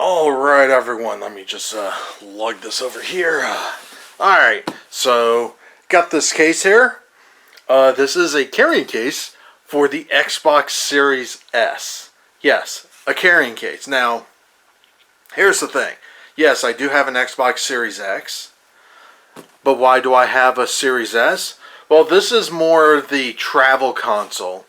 Alright everyone, let me just lug this over here. Alright, so got this case here. This is a carrying case for the Xbox Series S. Yes, a carrying case. Now, here's the thing. Yes, I do have an Xbox Series X. But why do I have a Series S? Well, this is more the travel console.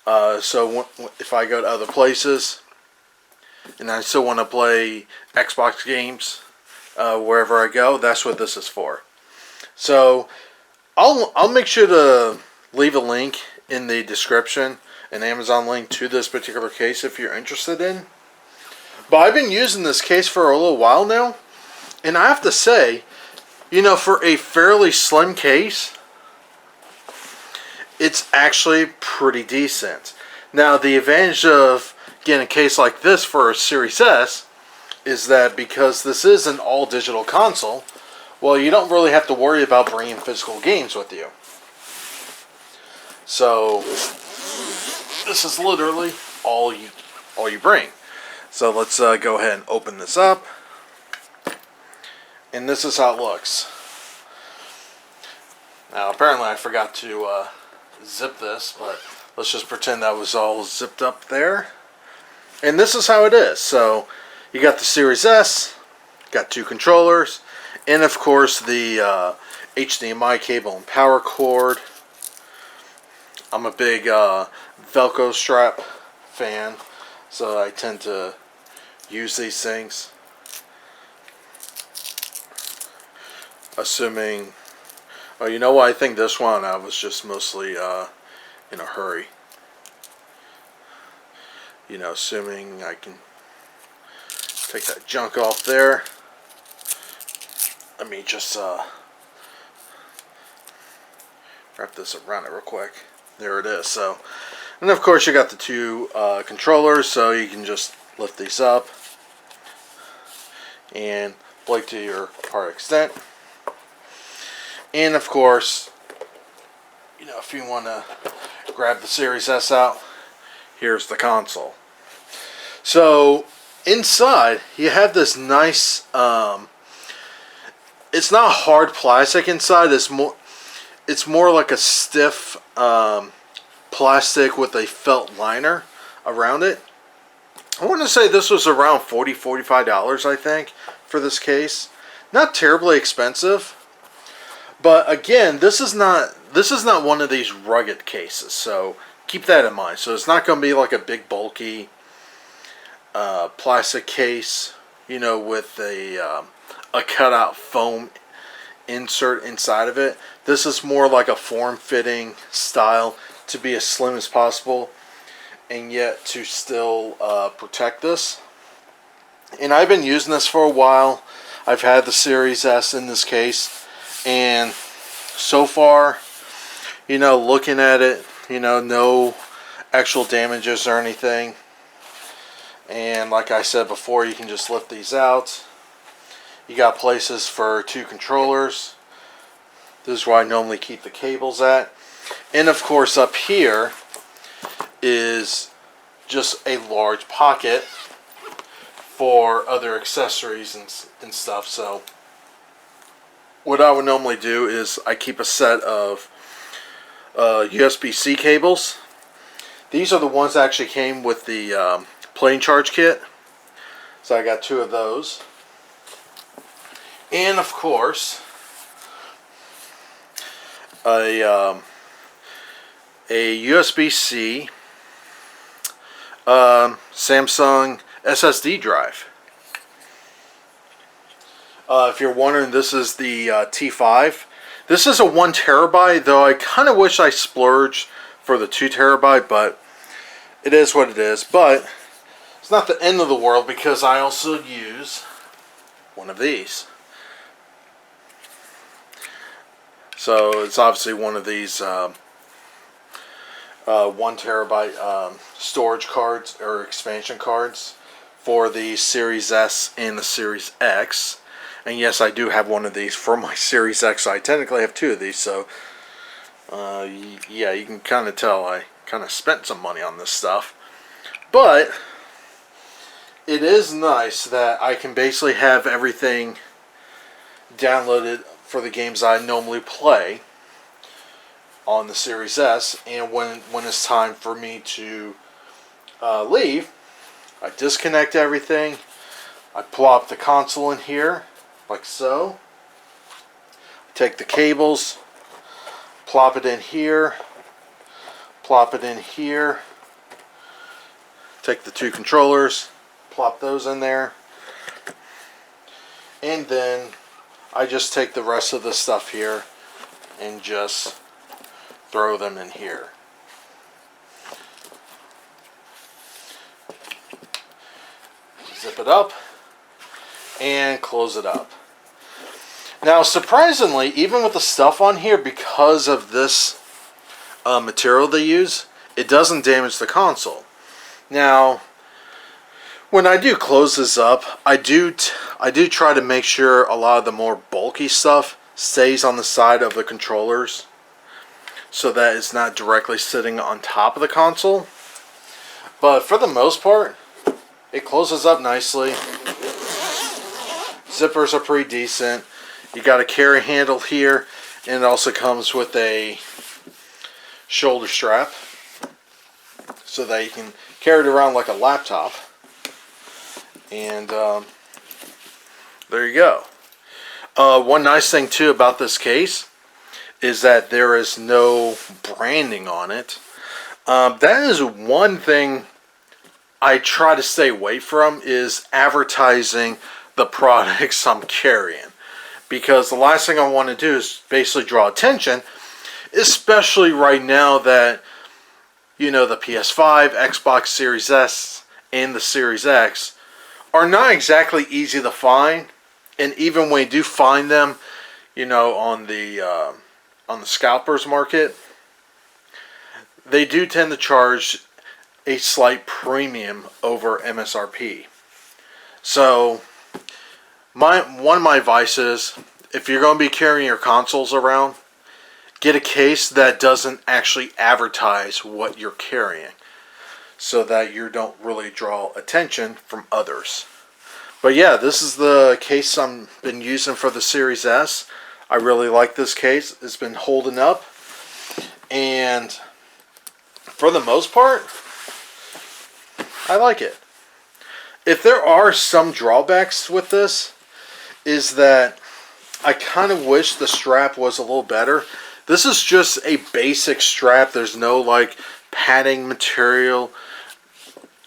So if I go to other places and I still want to play Xbox games wherever I go, that's what this is for. So I'll make sure to leave a link in the description, an Amazon link to this particular case if you're interested in. But I've been using this case for a little while now, and I have to say, you know, for a fairly slim case, it's actually pretty decent. Now, the advantage of getting a case like this for a Series S is that because this is an all-digital console, well, you don't really have to worry about bringing physical games with you. So, this is literally all you bring. So let's go ahead and open this up. And this is how it looks. Now, apparently I forgot to zip this, but let's just pretend that was all zipped up there. And this is how it is. So, you got the Series S, got two controllers, and of course the HDMI cable and power cord. I'm a big Velcro strap fan, so I tend to use these things. Assuming, oh, you know what? I think this one I was just mostly in a hurry. You know, assuming I can take that junk off there. Let me just wrap this around it real quick. There it is. So, and of course you got the two controllers, so you can just lift these up and plug to your heart extent. And of course, you know, if you want to grab the Series S out, here's the console. So inside you have this nice it's not hard plastic inside, it's more like a stiff plastic with a felt liner around it. I want to say this was around $45, I think, for this case. Not terribly expensive. But again, this is not one of these rugged cases, so keep that in mind. So it's not going to be like a big bulky plastic case, you know, with a cutout foam insert inside of it. This is more like a form-fitting style to be as slim as possible, and yet to still protect this. And I've been using this for a while. I've had the Series S in this case. And so far, you know, looking at it, you know, no actual damages or anything. And like I said before, you can just lift these out. You got places for two controllers. This is where I normally keep the cables at. And of course up here is just a large pocket for other accessories and stuff. So what I would normally do is I keep a set of USB-C cables. These are the ones that actually came with the plane charge kit. So I got two of those. And of course, a USB-C Samsung SSD drive. If you're wondering, this is the T5. This is a 1 terabyte, though I kind of wish I splurged for the 2 terabyte, but it is what it is. But it's not the end of the world because I also use one of these. So it's obviously one of these 1 terabyte storage cards or expansion cards for the Series S and the Series X. And yes, I do have one of these for my Series X. So I technically have two of these. So, yeah, you can kind of tell I kind of spent some money on this stuff. But it is nice that I can basically have everything downloaded for the games I normally play on the Series S, and when it's time for me to leave, I disconnect everything. I plop the console in here, like so. Take the cables, plop it in here, plop it in here. Take the two controllers, plop those in there, and then I just take the rest of the stuff here and just throw them in here. Zip it up and close it up. Now, surprisingly, even with the stuff on here, because of this material they use, it doesn't damage the console. Now, when I do close this up, I do try to make sure a lot of the more bulky stuff stays on the side of the controllers, so that it's not directly sitting on top of the console. But for the most part, it closes up nicely. Zippers are pretty decent. You got a carry handle here, and it also comes with a shoulder strap so that you can carry it around like a laptop. And there you go. One nice thing too about this case is that there is no branding on it. That is one thing I try to stay away from, is advertising the products I'm carrying. Because the last thing I want to do is basically draw attention, especially right now that, you know, the PS5, Xbox Series S, and the Series X are not exactly easy to find. And even when you do find them, you know, on the scalpers market, they do tend to charge a slight premium over MSRP. So one of my advice is, if you're going to be carrying your consoles around, get a case that doesn't actually advertise what you're carrying, so that you don't really draw attention from others. But yeah, this is the case I've been using for the Series S. I really like this case. It's been holding up, and for the most part, I like it. If there are some drawbacks with this, is that I kind of wish the strap was a little better. This is just a basic strap. There's no like padding material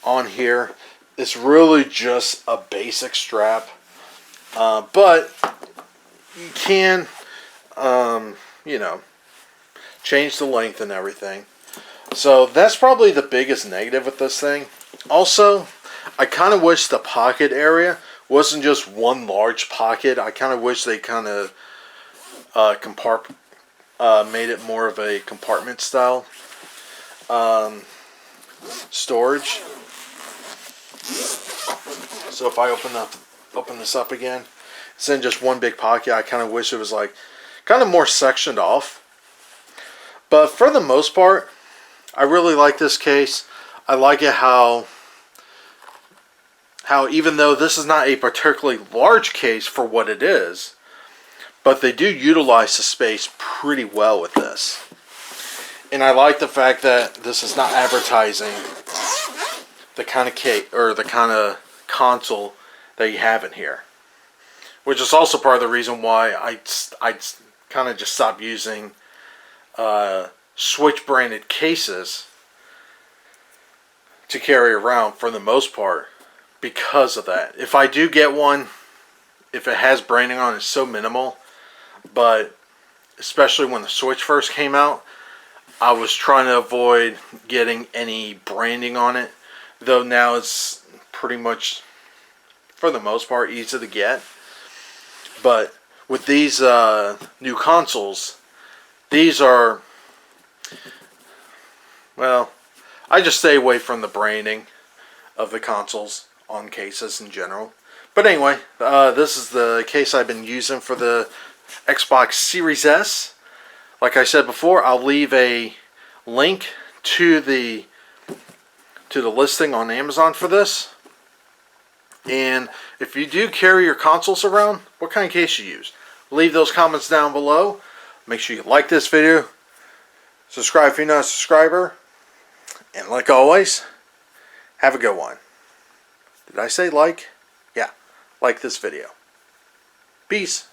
on here. It's really just a basic strap. But you can, you know, change the length and everything. So that's probably the biggest negative with this thing. Also, I kind of wish the pocket area wasn't just one large pocket. I kind of wish they kind of made it more of a compartment style storage. So if I open this up again, it's in just one big pocket. I kind of wish it was like kind of more sectioned off. But for the most part, I really like this case. I like it how even though this is not a particularly large case for what it is, but they do utilize the space pretty well with this. And I like the fact that this is not advertising the kind of case or the kind of console that you have in here, which is also part of the reason why I kind of just stopped using Switch branded cases to carry around for the most part, because of that. If I do get one, if it has branding on it, it's so minimal. But especially when the Switch first came out, I was trying to avoid getting any branding on it. Though now it's pretty much, for the most part, easy to get. But with these new consoles, these are, well, I just stay away from the branding of the consoles on cases in general. But anyway, this is the case I've been using for the Xbox Series S. Like I said before, I'll leave a link to the listing on Amazon for this. And if you do carry your consoles around, what kind of case you use? Leave those comments down below. Make sure you like this video. Subscribe if you're not a subscriber. And like always, have a good one. Did I say like? Yeah, like this video. Peace.